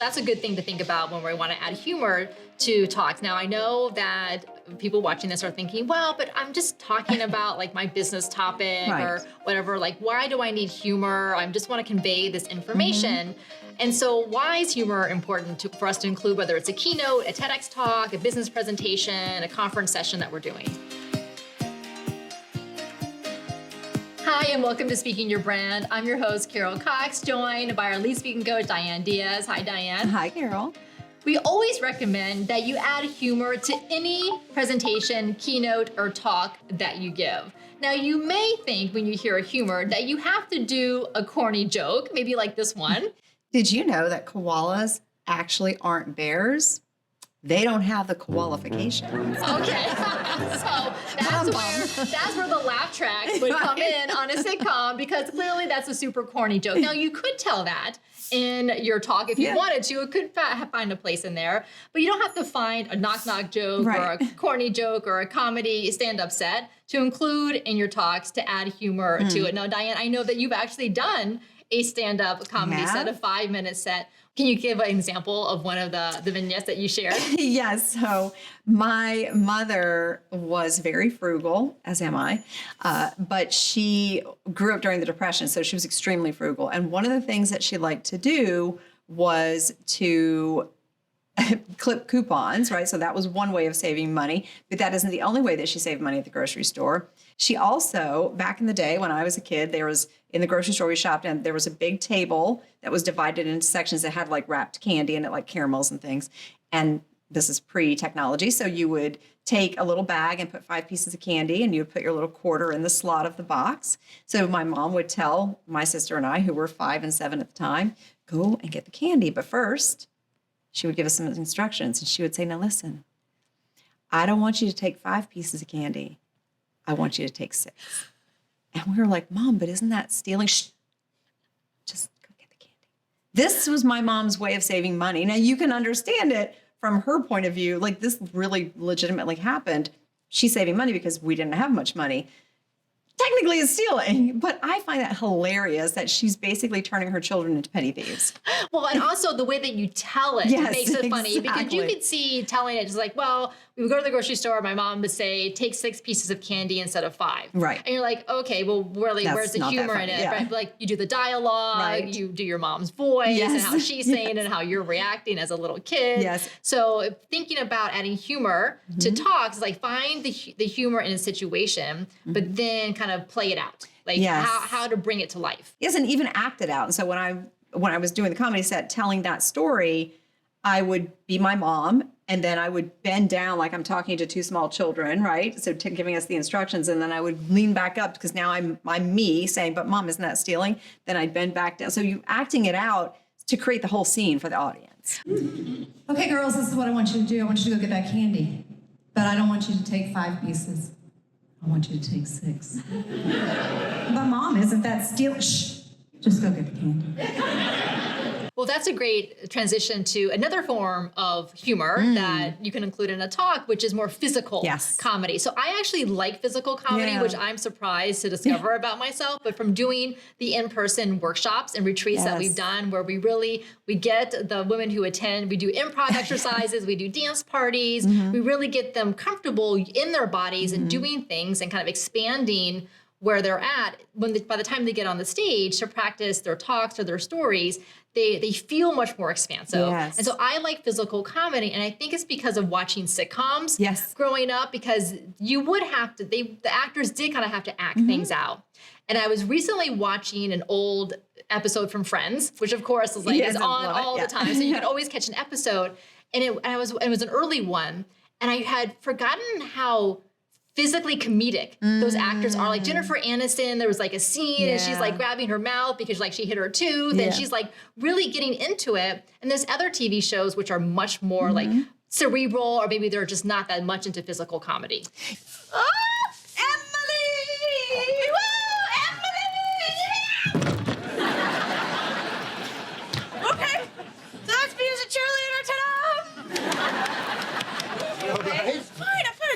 That's a good thing to think about when we want to add humor to talks. Now, I know that people watching this are thinking, well, but I'm just talking about like my business topic or whatever. Like, why do I need humor? I just want to convey this information. And so why is humor important for us to include, whether it's a keynote, a TEDx talk, a business presentation, a conference session that we're doing? Hi, and welcome to Speaking Your Brand. I'm your host, Carol Cox, joined by our lead speaking coach, Diane Diaz. Hi, Diane. Hi, Carol. We always recommend that you add humor to any presentation, keynote, or talk that you give. Now, you may think when you hear humor that you have to do a corny joke, maybe like this one. Did you know that koalas actually aren't bears? They don't have the qualifications. Okay, so that's where the laugh track would come in on a sitcom, because clearly that's a super corny joke. Now, you could tell that in your talk if you wanted to. It could find a place in there, but you don't have to find a knock-knock joke or a corny joke or a comedy stand-up set to include in your talks to add humor to it. Now, Diane, I know that you've actually done a stand-up comedy set, a 5-minute set. Can you give an example of one of the vignettes that you shared? Yes. So my mother was very frugal, as am I, but she grew up during the Depression, so she was extremely frugal. And one of the things that she liked to do was to clip coupons, right? So that was one way of saving money, but that isn't the only way that she saved money at the grocery store. She also, back in the day when I was a kid, there was, in the grocery store we shopped, and there was a big table that was divided into sections that had like wrapped candy in it, like caramels and things. And this is pre-technology. So you would take a little bag and put 5 pieces of candy, and you would put your little quarter in the slot of the box. So my mom would tell my sister and I, who were 5 and 7 at the time, go and get the candy. But first, she would give us some instructions, and she would say, now listen, I don't want you to take 5 pieces of candy. I want you to take 6. And we were like, Mom, but isn't that stealing? Shh, just go get the candy. This was my mom's way of saving money. Now you can understand it from her point of view. Like, this really legitimately happened. She's saving money because we didn't have much money. Technically it's stealing, but I find that hilarious that she's basically turning her children into petty thieves. Well, and also the way that you tell it makes it funny, because you could see telling it just like, well, we would go to the grocery store, my mom would say, take 6 pieces of candy instead of 5. Right. And you're like, okay, well, really, where's the humor in it? Right? Like, you do the dialogue, you do your mom's voice and how she's saying and how you're reacting as a little kid. Yes. So thinking about adding humor to talks is like, find the humor in a situation, but then kind of play it out. Like how to bring it to life. Yes, and even act it out. And so when I was doing the comedy set, telling that story, I would be my mom, and then I would bend down like I'm talking to 2 small children, right? So giving us the instructions, and then I would lean back up because now I'm me saying, but Mom, isn't that stealing? Then I'd bend back down. So you acting it out to create the whole scene for the audience. Okay, girls, this is what I want you to do. I want you to go get that candy, but I don't want you to take 5 pieces. I want you to take 6. But Mom, isn't that stealing? Shh, just go get the candy. Well, that's a great transition to another form of humor that you can include in a talk, which is more physical comedy. So I actually like physical comedy, which I'm surprised to discover about myself. But from doing the in-person workshops and retreats that we've done, where we get the women who attend, we do improv exercises, we do dance parties, we really get them comfortable in their bodies and doing things and kind of expanding where they're at by the time they get on the stage to practice their talks or their stories, they feel much more expansive. Yes. And so I like physical comedy, and I think it's because of watching sitcoms growing up, because you would have to, the actors did kind of have to act things out. And I was recently watching an old episode from Friends, which of course is like is on all the time. So you can always catch an episode. And it was an early one, and I had forgotten how physically comedic those actors are. Like Jennifer Aniston, there was like a scene and she's like grabbing her mouth because like she hit her tooth and she's like really getting into it. And there's other TV shows which are much more like cerebral, or maybe they're just not that much into physical comedy.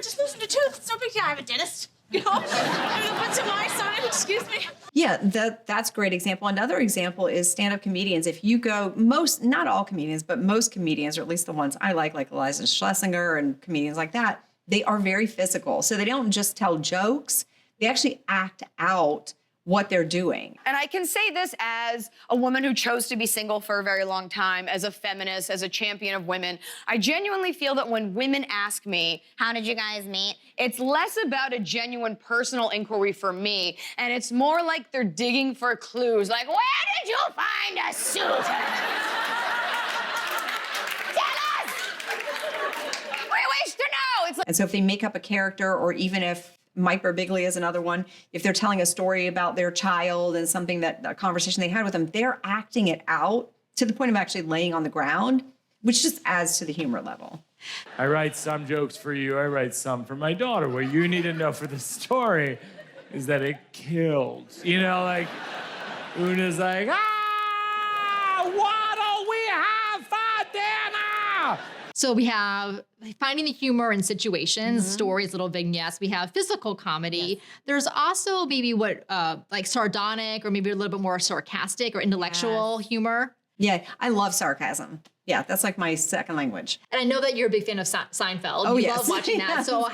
Just loosen the tooth. It's no big deal. I have a dentist. You know, I'm gonna put some ice on it. Excuse me. Yeah, that's a great example. Another example is stand-up comedians. If you go, not all comedians, but most comedians, or at least the ones I like Eliza Schlesinger and comedians like that, they are very physical. So they don't just tell jokes, they actually act out what they're doing. And I can say this as a woman who chose to be single for a very long time, as a feminist, as a champion of women. I genuinely feel that when women ask me, how did you guys meet? It's less about a genuine personal inquiry for me, and it's more like they're digging for clues, like, where did you find a suitor? Tell us! We wish to know! It's like, and so if they make up a character, or even if Mike Birbiglia is another one, if they're telling a story about their child and something a conversation they had with them, they're acting it out to the point of actually laying on the ground, which just adds to the humor level. I write some jokes for you, I write some for my daughter. What you need to know for the story is that it killed. You know, like, Una's like, what do we have for dinner? So we have finding the humor in situations, stories, little vignettes. We have physical comedy. Yes. There's also maybe like sardonic or maybe a little bit more sarcastic or intellectual humor. Yeah, I love sarcasm. Yeah, that's like my second language. And I know that you're a big fan of Seinfeld. Oh, you yes. love watching that. Yes. So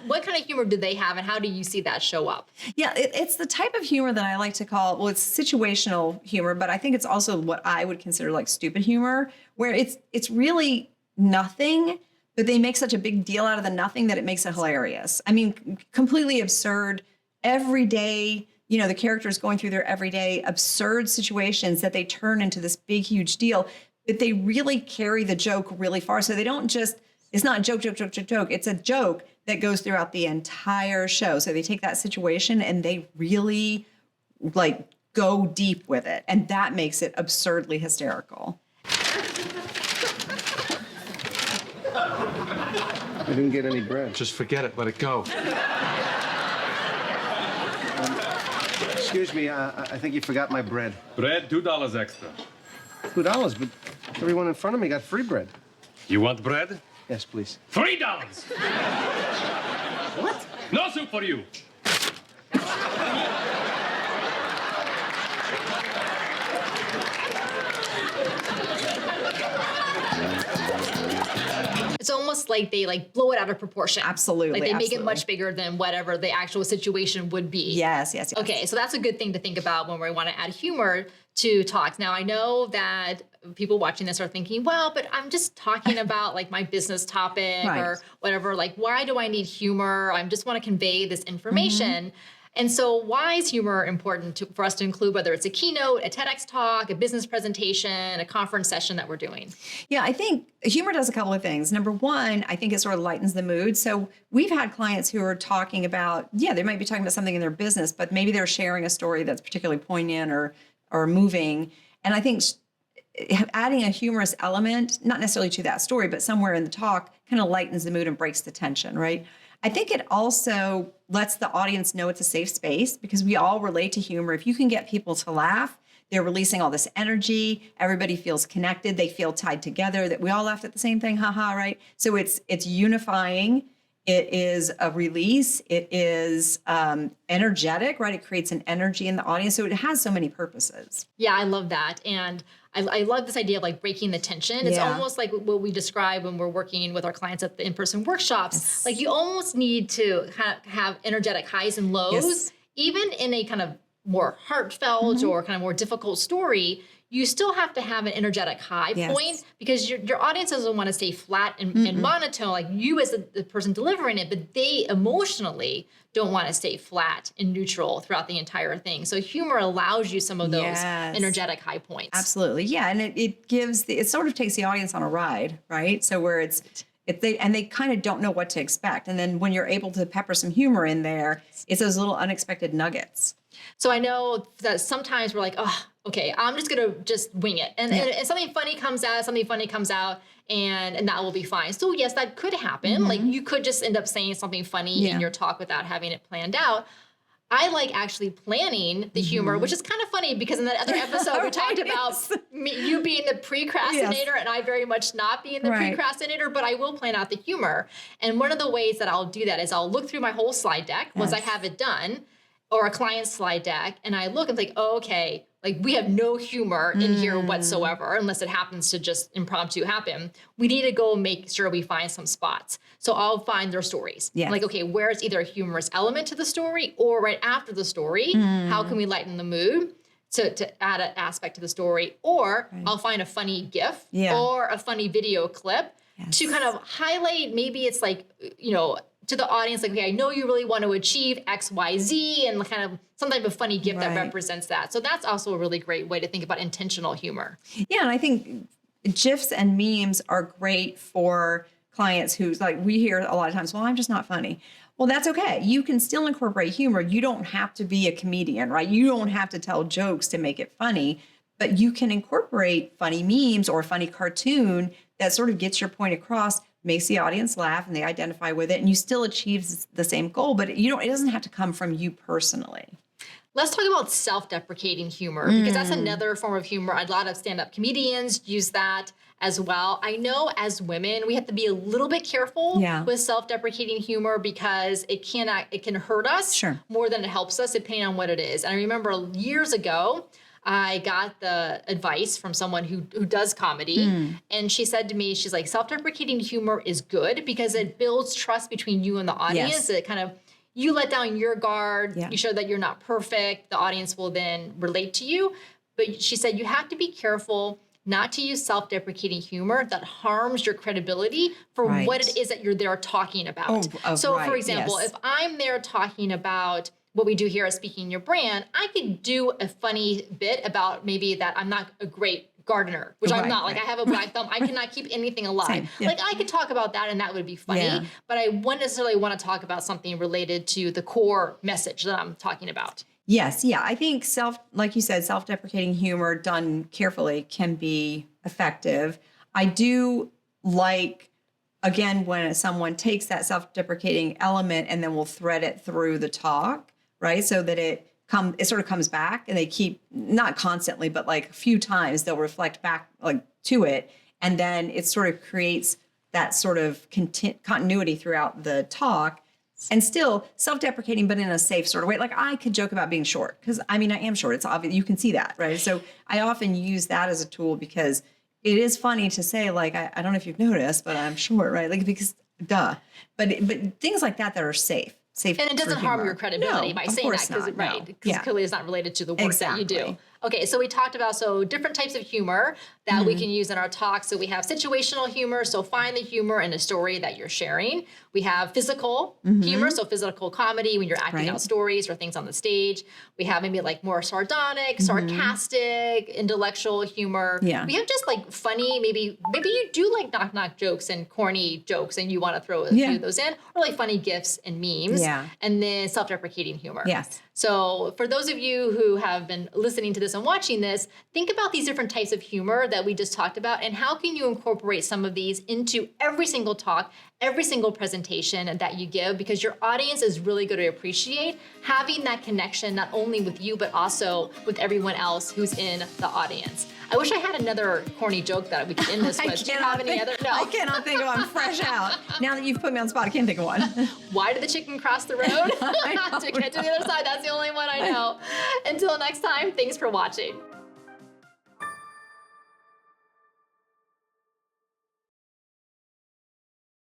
what kind of humor do they have and how do you see that show up? Yeah, it's the type of humor that I like to call, well, it's situational humor, but I think it's also what I would consider like stupid humor, where it's really nothing, but they make such a big deal out of the nothing that it makes it hilarious. I mean, completely absurd, everyday, the characters going through their everyday absurd situations that they turn into this big, huge deal, but they really carry the joke really far. So they don't just, it's not joke. It's a joke that goes throughout the entire show. So they take that situation and they really like go deep with it. And that makes it absurdly hysterical. I didn't get any bread. Just forget it. Let it go. Excuse me, I think you forgot my bread. Bread, $2 extra. $2, but everyone in front of me got free bread. You want bread? Yes, please. $3. What? No soup for you. It's almost like they blow it out of proportion. Absolutely. Like they make it much bigger than whatever the actual situation would be. Yes. Okay, so that's a good thing to think about when we want to add humor to talks. Now, I know that people watching this are thinking, well, but I'm just talking about like my business topic or whatever. Like, why do I need humor? I just want to convey this information. And so why is humor important for us to include, whether it's a keynote, a TEDx talk, a business presentation, a conference session that we're doing? Yeah, I think humor does a couple of things. Number one, I think it sort of lightens the mood. So we've had clients who are talking about, they might be talking about something in their business, but maybe they're sharing a story that's particularly poignant or moving. And I think adding a humorous element, not necessarily to that story, but somewhere in the talk, kind of lightens the mood and breaks the tension, right? I think it also lets the audience know it's a safe space because we all relate to humor. If you can get people to laugh, they're releasing all this energy. Everybody feels connected. They feel tied together, that we all laughed at the same thing, haha, right? So it's unifying. It is a release. It is energetic, right? It creates an energy in the audience. So it has so many purposes. Yeah, I love that. And I love this idea of like breaking the tension. It's almost like what we describe when we're working with our clients at the in-person workshops. Yes. Like you almost need to have energetic highs and lows, even in a kind of more heartfelt or kind of more difficult story. You still have to have an energetic high point because your audience doesn't want to stay flat and monotone, like you as the person delivering it, but they emotionally don't want to stay flat and neutral throughout the entire thing. So humor allows you some of those energetic high points. Absolutely. Yeah. And it sort of takes the audience on a ride, right? So where they kind of don't know what to expect. And then when you're able to pepper some humor in there, it's those little unexpected nuggets. So I know that sometimes we're like, oh, okay, I'm just going to wing it. And something funny comes out, and that will be fine. So yes, that could happen. Like you could just end up saying something funny in your talk without having it planned out. I like actually planning the humor, which is kind of funny because in that other episode we talked about you being the precrastinator and I very much not being the precrastinator, but I will plan out the humor. And one of the ways that I'll do that is I'll look through my whole slide deck once I have it done. or a client slide deck and I look and think, oh, okay, like we have no humor in here whatsoever, unless it happens to just impromptu happen. We need to go make sure we find some spots. So I'll find their stories. Yes. Like, okay, where's either a humorous element to the story or right after the story, how can we lighten the mood to add an aspect to the story? Or I'll find a funny GIF or a funny video clip to kind of highlight, maybe it's like, you know, to the audience, like, okay, I know you really want to achieve X, Y, Z, and kind of some type of funny gift that represents that. So that's also a really great way to think about intentional humor. Yeah, and I think GIFs and memes are great for clients who's like, we hear a lot of times, well, I'm just not funny. Well, that's okay. You can still incorporate humor. You don't have to be a comedian, right? You don't have to tell jokes to make it funny, but you can incorporate funny memes or a funny cartoon that sort of gets your point across, makes the audience laugh and they identify with it, and you still achieve the same goal, but it doesn't have to come from you personally. Let's talk about self-deprecating humor, because that's another form of humor. A lot of stand-up comedians use that as well. I know as women, we have to be a little bit careful with self-deprecating humor because it can hurt us more than it helps us, depending on what it is. And I remember years ago, I got the advice from someone who does comedy, and she said to me, she's like, self-deprecating humor is good because it builds trust between you and the audience. It kind of, you let down your guard, you show that you're not perfect, the audience will then relate to you. But she said, you have to be careful not to use self-deprecating humor that harms your credibility for what it is that you're there talking about. For example, if I'm there talking about what we do here at Speaking Your Brand, I could do a funny bit about maybe that I'm not a great gardener, which I'm not. Like, I have a black thumb. I cannot keep anything alive. Like, I could talk about that and that would be funny, but I wouldn't necessarily want to talk about something related to the core message that I'm talking about. Yes. Yeah. I think like you said, self-deprecating humor done carefully can be effective. I do like, again, when someone takes that self-deprecating element and then will thread it through the talk, right? So that it sort of comes back and they keep, not constantly, but like a few times they'll reflect back like to it. And then it sort of creates that sort of continuity throughout the talk. And still self-deprecating, but in a safe sort of way. Like, I could joke about being short because I am short. It's obvious. You can see that, right? So I often use that as a tool because it is funny to say, like, I don't know if you've noticed, but I'm short, right? Like, because duh. But things like that are safe. And it doesn't harm your credibility by saying that, because clearly it's not related to the work that you do. Okay, so we talked about different types of humor that we can use in our talk. So we have situational humor, so find the humor in a story that you're sharing. We have physical humor, so physical comedy when you're acting out stories or things on the stage. We have maybe like more sardonic, sarcastic, intellectual humor. We have just like funny, maybe you do like knock-knock jokes and corny jokes and you want to throw a few of those in, or like funny GIFs and memes. And then self-deprecating humor. So for those of you who have been listening to this and watching this, think about these different types of humor that we just talked about and how can you incorporate some of these into every single talk, every single presentation that you give, because your audience is really going to appreciate having that connection not only with you, but also with everyone else who's in the audience. I wish I had another corny joke that we could end this with. Do you have any other? No. I cannot think of one. I'm fresh out. Now that you've put me on the spot, I can't think of one. Why did the chicken cross the road? To get to the other side, that's the only one I know. Until next time, thanks for watching.